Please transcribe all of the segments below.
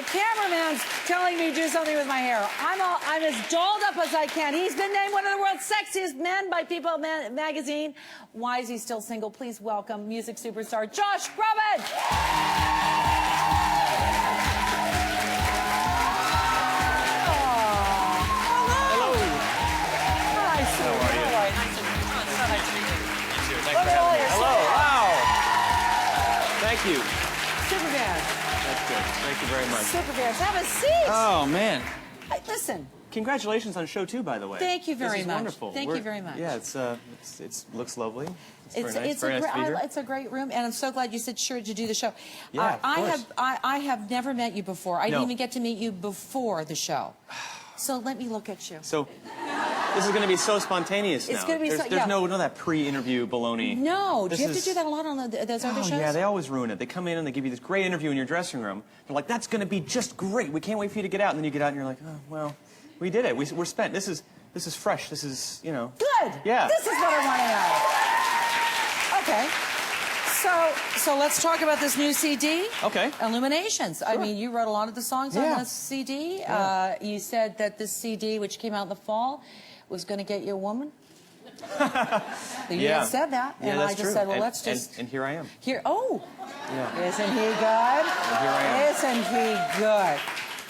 The cameraman's telling me to do something with my hair. I'm as dolled up as I can. He's been named one of the world's sexiest men by People magazine. Why is he still single? Please welcome music superstar Josh Groban. Thank you. Superman. That's good. Thank you very much. Superman, have a seat. Oh, man. Hey, listen. Congratulations on show 2, by the way. Thank you very much. This is wonderful. Thank you very much. Yeah, it looks lovely. It's very nice. It's a great room, and I'm so glad you said sure to do the show. Yeah, of course. I have never met you before. I didn't No. even get to meet you before the show. So let me look at you. So this is going to be so spontaneous now. It's going to be there's no that pre-interview baloney. No. Do you have to do that a lot on those other shows? Yeah, they always ruin it. They come in and they give you this great interview in your dressing room. They're like, that's going to be just great. We can't wait for you to get out. And then you get out and you're like, oh, well, we did it. We're spent. This is fresh. This is, you know. Good. Yeah. This is what I want to know. Okay. So let's talk about this new CD. Okay. Illuminations. Sure. I mean, you wrote a lot of the songs on this CD. Yeah. You said that this CD, which came out in the fall, was going to get you a woman. You had said that, and that's I just true. said, well, let's just. And here I am. Here. Oh. Yeah. Isn't he good? And here I am. Isn't he good?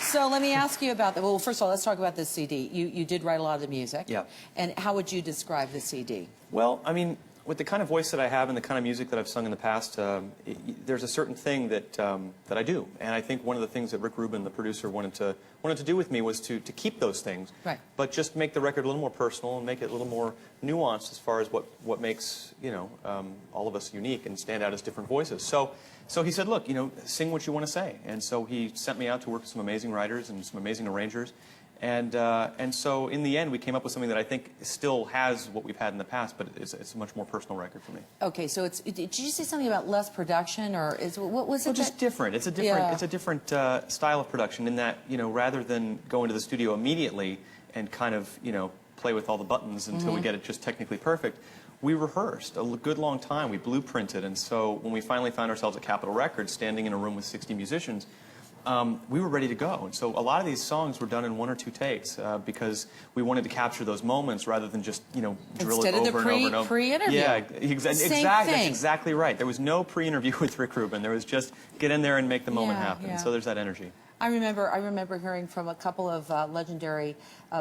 So let me ask you about that. Well, first of all, let's talk about this CD. You did write a lot of the music. Yeah. And how would you describe the CD? Well, I mean, with the kind of voice that I have and the kind of music that I've sung in the past, there's a certain thing that that I do, and I think one of the things that Rick Rubin, the producer, wanted to do with me was to keep those things, right? But just make the record a little more personal and make it a little more nuanced as far as what makes all of us unique and stand out as different voices. So he said, look, sing what you want to say, and so he sent me out to work with some amazing writers and some amazing arrangers. And so in the end, we came up with something that I think still has what we've had in the past, but it's a much more personal record for me. Okay, so did you say something about less production, or what was it? Well, just different. It's a different style of production in that rather than go into the studio immediately and kind of play with all the buttons until we get it just technically perfect. We rehearsed a good long time. We blueprinted, and so when we finally found ourselves at Capitol Records, standing in a room with 60 musicians. We were ready to go, and so a lot of these songs were done in 1 or 2 takes because we wanted to capture those moments rather than just drill Instead it of over and over and over. Pre-interview. Yeah, exactly. That's exactly right. There was no pre-interview with Rick Rubin. There was just get in there and make the moment happen. Yeah. So there's that energy. I remember hearing from a couple of legendary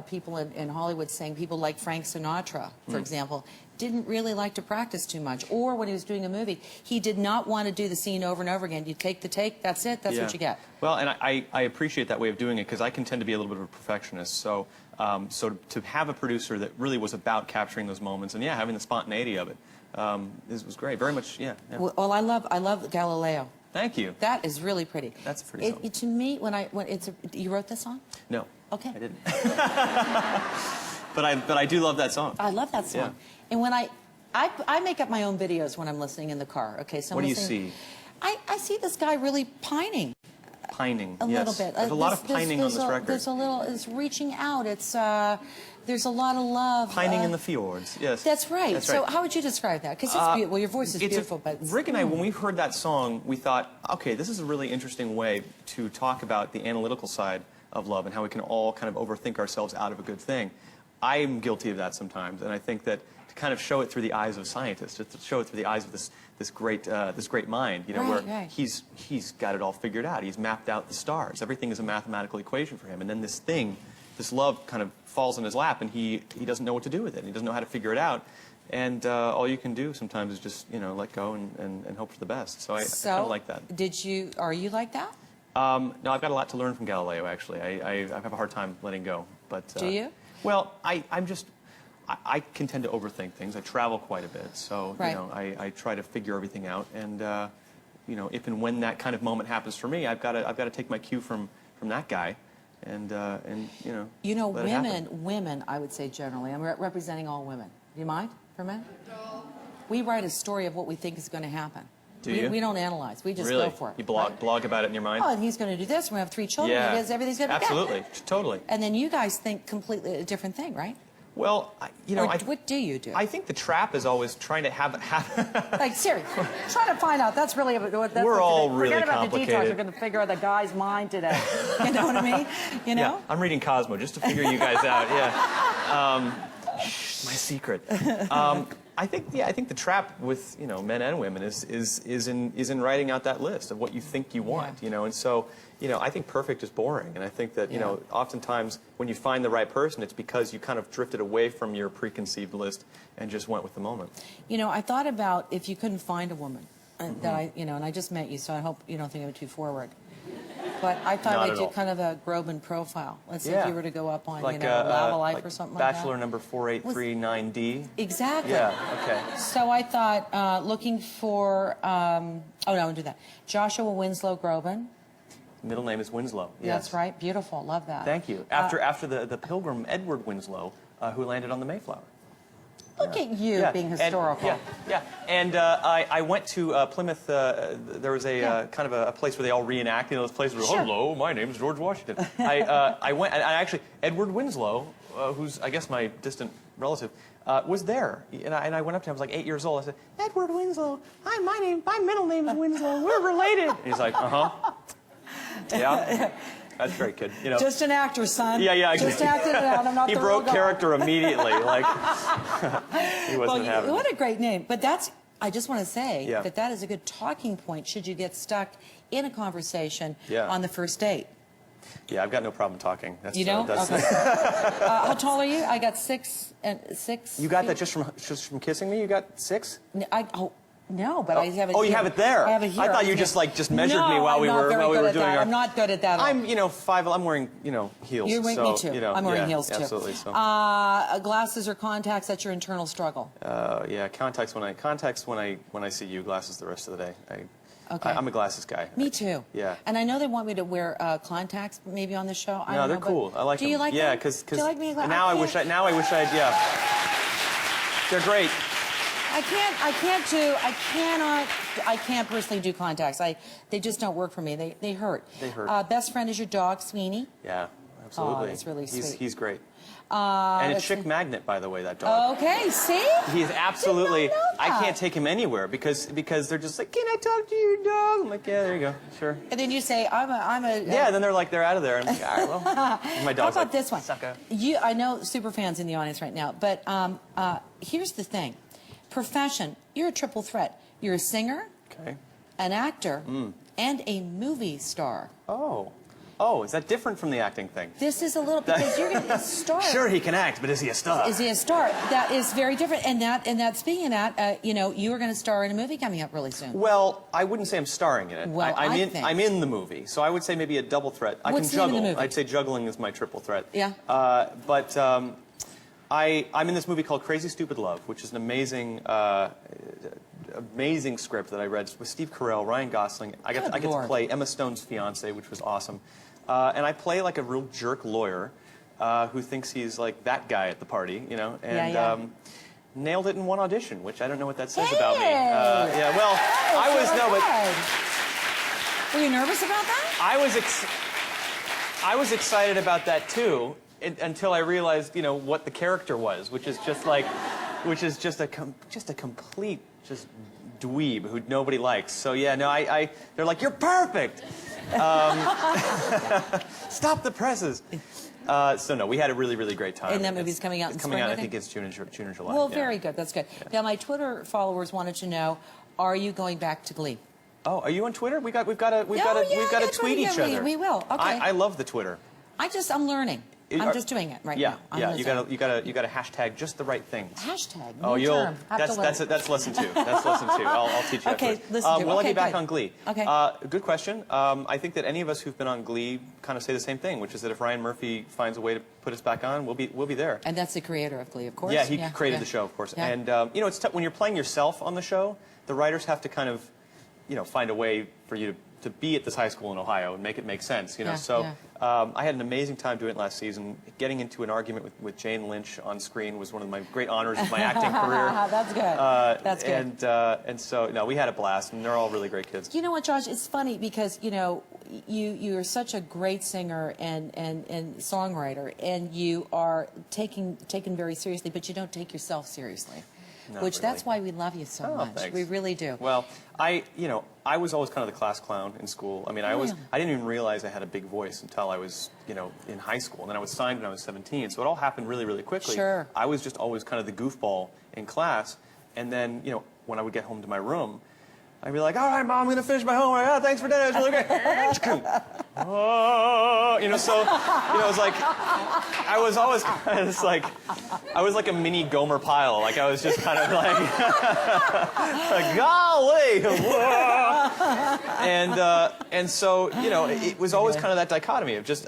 people in Hollywood saying people like Frank Sinatra, for example, didn't really like to practice too much. Or when he was doing a movie, he did not want to do the scene over and over again. You take the take, that's it, that's what you get. Well, and I appreciate that way of doing it because I can tend to be a little bit of a perfectionist. So, so to have a producer that really was about capturing those moments and having the spontaneity of it was great. Very much, Well, I love Galileo. Thank you. That is really pretty. That's a pretty song. To me, you wrote this song? No. Okay. I didn't. but I do love that song. I love that song. Yeah. And when I make up my own videos when I'm listening in the car. Okay, so what do you see? I see this guy really pining. Pining. A little bit. There's a lot of pining on this record. There's a little. It's reaching out. There's a lot of love. Pining in the fjords. Yes. That's right. That's so right. how would you describe that? Because it's beautiful. Well, your voice is beautiful, but Rick and I, when we heard that song, we thought, okay, this is a really interesting way to talk about the analytical side of love and how we can all kind of overthink ourselves out of a good thing. I'm guilty of that sometimes, and I think that to kind of show it through the eyes of scientists, to show it through the eyes of this great mind, where he's got it all figured out. He's mapped out the stars. Everything is a mathematical equation for him, and then this love kind of falls in his lap, and he doesn't know what to do with it. He doesn't know how to figure it out, and all you can do sometimes is just let go and hope for the best. So I kind of like that. Are you like that? No, I've got a lot to learn from Galileo. Actually, I have a hard time letting go. But do you? Well, I can tend to overthink things. I travel quite a bit, so I try to figure everything out. And if and when that kind of moment happens for me, I've got to take my cue from that guy, and women, I would say generally, I'm representing all women. Do you mind for a minute? We write a story of what we think is going to happen. Do you? We don't analyze. We just really? go for it. You blog about it in your mind? Oh, and he's going to do this. We're going to have 3 children. Yeah. Everything's going to be good. Absolutely. Totally. And then you guys think completely a different thing, right? Well, what do you do? I think the trap is always trying to have like, seriously, trying to find out. That's really what that's we're all today. really Forget about complicated. the details. We're going to figure out the guy's mind today. You know what I mean? You know? Yeah, I'm reading Cosmo just to figure you guys out. Yeah, my secret. I think the trap with men and women is in writing out that list of what you think you want. Yeah. And so I think perfect is boring, and I think that oftentimes when you find the right person, it's because you kind of drifted away from your preconceived list and just went with the moment. I thought about if you couldn't find a woman that and I just met you, so I hope you don't think I'm too forward. But I thought Not I'd at do all. kind of a Groban profile. Let's say Yeah. if you were to go up on, Like Lava Life like or something like that. Bachelor number 4839D. Exactly. Yeah. Okay. So I thought, looking for, oh no, I won't do that. Joshua Winslow Groban. Middle name is Winslow. Yes. That's right. Beautiful. Love that. Thank you. After the Pilgrim Edward Winslow, who landed on the Mayflower. Look at you being historical. Yeah. And I went to Plymouth. There was a kind of a place where they all reenact. Those places where, Sure. hello, my name's George Washington. I went, and actually, Edward Winslow, who's, I guess, my distant relative, was there. And I went up to him. I was like 8 years old. I said, Edward Winslow, my middle name is Winslow. We're related. And he's like, uh-huh. Yeah. That's very good. Just an actor, son. Yeah. Just acted it out. I'm not he the broke real guy. character immediately. Like he wasn't having it. What a great name. But I just want to say Yeah. that is a good talking point should you get stuck in a conversation Yeah. on the first date. Yeah, I've got no problem talking. That's, You don't? that's, Okay. How tall are you? I got 6 and 6. You got that just from kissing me? You got 6? No, but I have it. Oh, you here. have it there. I have it here. I thought you just measured me while we were doing our. I'm not good at that. I'm 5. I'm wearing heels. You're wearing me too. I'm wearing heels too. Absolutely. So. Glasses or contacts? That's your internal struggle. Yeah, contacts when I see you. Glasses the rest of the day. Okay. I'm a glasses guy. Me too. Yeah. And I know they want me to wear contacts maybe on the show. I No, don't they're know, cool. I like them. Do you like them? Yeah, because Do you like me? now I wish I yeah. They're great. I can't personally do contacts. They just don't work for me. They hurt. They hurt. Best friend is your dog, Sweeney. Yeah, absolutely. Oh, that's really sweet. He's great. And a chick magnet, by the way, that dog. Okay, see? He's absolutely. Did not know that. I can't take him anywhere because they're just like, can I talk to your dog? I'm like, yeah, there you go, sure. And then you say, I'm a. Yeah, then they're out of there. I'm like, all right, well. And my dog's How about like, this one? Sucker. I know super fans in the audience right now, but here's the thing. Profession, you're a triple threat. You're a singer, Okay. an actor, and a movie star. Oh, is that different from the acting thing? This is a little, because you're going to be a star. Sure, he can act, but is he a star? Is he a star? That is very different. And that speaking of that, you are going to star in a movie coming up really soon. Well, I wouldn't say I'm starring in it. Well, I'm in the movie, so I would say maybe a double threat. I What's can the name of juggle. the movie? I'd say juggling is my triple threat. Yeah. But I'm in this movie called Crazy Stupid Love, which is an amazing script that I read with Steve Carell, Ryan Gosling. I get to play Emma Stone's fiance, which was awesome. And I play like a real jerk lawyer who thinks he's like that guy at the party, and nailed it in one audition, which I don't know what that says about me. Yeah, well, I was, no, but... Were you nervous about that? I was excited about that too, until I realized, what the character was, which is just a complete dweeb who nobody likes. So yeah, no, they're like, you're perfect. Stop the presses. So no, we had a really, really great time. And that movie's coming out in spring, I think it's June or July. Well, yeah. very good. That's good. Yeah. Now, my Twitter followers wanted to know, are you going back to Glee? Oh, are you on Twitter? We've got to tweet each other. We will. Okay. I love the Twitter. I'm learning. I'm just doing it right now. Yeah. You got to hashtag just the right things. Hashtag. Oh, term. That's lesson 2. That's lesson 2. I'll teach you. Okay, afterwards. listen to. Will I Okay, be back good. on Glee? Okay. Good question. I think that any of us who've been on Glee kind of say the same thing, which is that if Ryan Murphy finds a way to put us back on, we'll be there. And that's the creator of Glee, of course. Yeah, he created the show, of course. Yeah. And it's tough when you're playing yourself on the show. The writers have to kind of, find a way for you to be at this high school in Ohio and make it make sense. I had an amazing time doing it last season. Getting into an argument with Jane Lynch on screen was one of my great honors of my acting career. That's good. That's good. And so, no, we had a blast, and they're all really great kids. You know what, Josh? It's funny because, you're such a great singer and songwriter, and you are taken very seriously, but you don't take yourself seriously. Not Which really. That's why we love you so much. Thanks. We really do. Well, I was always kind of the class clown in school. I mean, I didn't even realize I had a big voice until I was, in high school. And then I was signed when I was 17. So it all happened really, really quickly. Sure. I was just always kind of the goofball in class. And then, when I would get home to my room, I'd be like, all right, Mom, I'm going to finish my homework. Oh, thanks for dinner. It's really great. Oh, so, it was like, I was always kind of like, I was like a mini Gomer Pyle. Like, I was just kind of like, golly. And so, it was always kind of that dichotomy of just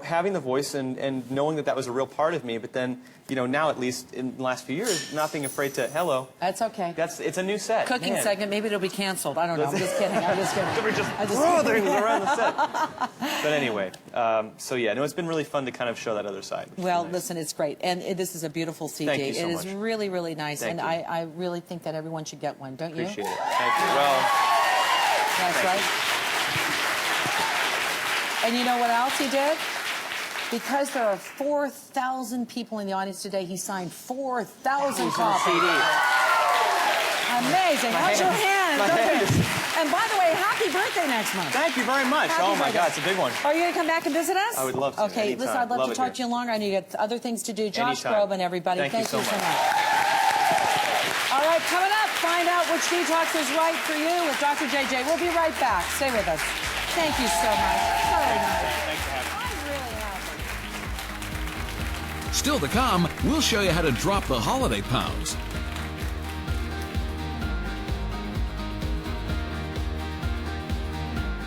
having the voice and knowing that was a real part of me, but then, now at least in the last few years, not being afraid to, hello. That's okay. It's a new set. Cooking segment, maybe it'll be canceled. I don't know. I'm just kidding. I'm just kidding. We're just throw things around the set. But anyway, so yeah, no, it's been really fun to kind of show that other side. Well, nice. listen, it's great. And this is a beautiful CD. Thank you so It is much. really, really nice. Thank and you. I really think that everyone should get one, don't you? Appreciate it. Thank you. Well, That's right. And you know what else he did? Because there are 4,000 people in the audience today, he signed 4,000 copies. Amazing. How's your hand? And by the way, happy birthday next month. Thank you very much. Happy Oh my birthday. God, it's a big one. Are you going to come back and visit us? I would love to. Okay, Anytime. listen, I'd love to talk to here. you longer. I know you got other things to do. Josh Anytime. Groban, everybody. Thank you so much. All right, coming up, find out which detox is right for you with Dr. JJ. We'll be right back. Stay with us. Thank you so much. Very nice. Thanks for having me. I'm really happy. Still to come, we'll show you how to drop the holiday pounds